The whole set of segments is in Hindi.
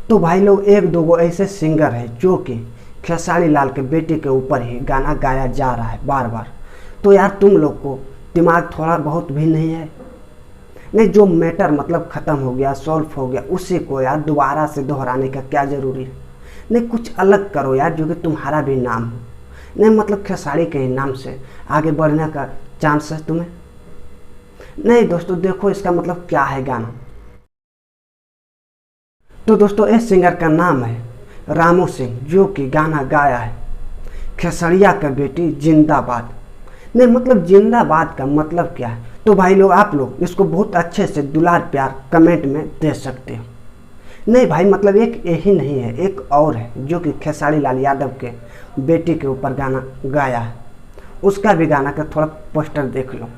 तो भाई लोग एक दो गो ऐसे सिंगर है जो कि खेसारी लाल के बेटे के ऊपर ही गाना गाया जा रहा है बार बार। तो यार तुम लोग को दिमाग थोड़ा बहुत भी नहीं है? नहीं, जो मैटर मतलब ख़त्म हो गया, सॉल्व हो गया, उसी को यार दोबारा से दोहराने का क्या ज़रूरी है? नहीं, कुछ अलग करो यार जो कि तुम्हारा भी नाम हो। नहीं मतलब खेसारी के ही नाम से आगे बढ़ने का चांस है तुम्हें? नहीं दोस्तों, देखो इसका मतलब क्या है गाना। तो दोस्तों इस सिंगर का नाम है रामू सिंह, जो कि गाना गाया है खेसरिया का बेटी जिंदाबाद। नहीं मतलब जिंदाबाद का मतलब क्या है? तो भाई लोग आप लोग इसको बहुत अच्छे से दुलार प्यार कमेंट में दे सकते हो। नहीं भाई मतलब एक यही नहीं है, एक और है जो कि खेसारी लाल यादव के बेटी के ऊपर गाना गाया है। उसका भी गाना का थोड़ा पोस्टर देख लो।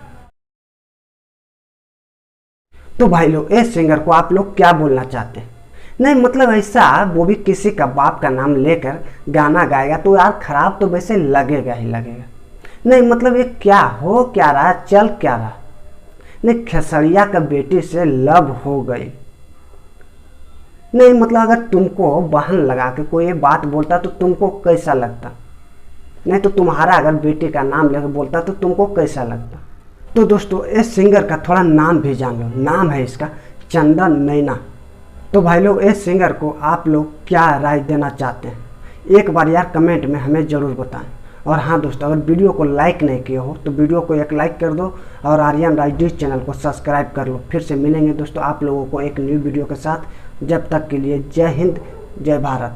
तो भाई लोग इस सिंगर को आप लोग क्या बोलना चाहते हैं? नहीं मतलब ऐसा वो भी किसी का बाप का नाम लेकर गाना गाएगा तो यार खराब तो वैसे लगेगा ही लगेगा। नहीं मतलब ये क्या हो क्या रहा, चल क्या रहा? नहीं खेसरिया का बेटी से लव हो गई। नहीं मतलब अगर तुमको बहन लगा के कोई ये बात बोलता तो तुमको कैसा लगता? नहीं तो तुम्हारा अगर बेटे का नाम लेकर बोलता तो तुमको कैसा लगता? तो दोस्तों इस सिंगर का थोड़ा नाम भी जान लो, नाम है इसका चंदन नैना। तो भाई लोग इस सिंगर को आप लोग क्या राय देना चाहते हैं? एक बार यार कमेंट में हमें ज़रूर बताएं। और हाँ दोस्तों, अगर वीडियो को लाइक नहीं किए हो तो वीडियो को एक लाइक कर दो और आर्यन राज डिश चैनल को सब्सक्राइब कर लो। फिर से मिलेंगे दोस्तों आप लोगों को एक न्यू वीडियो के साथ। जब तक के लिए जय हिंद, जय भारत।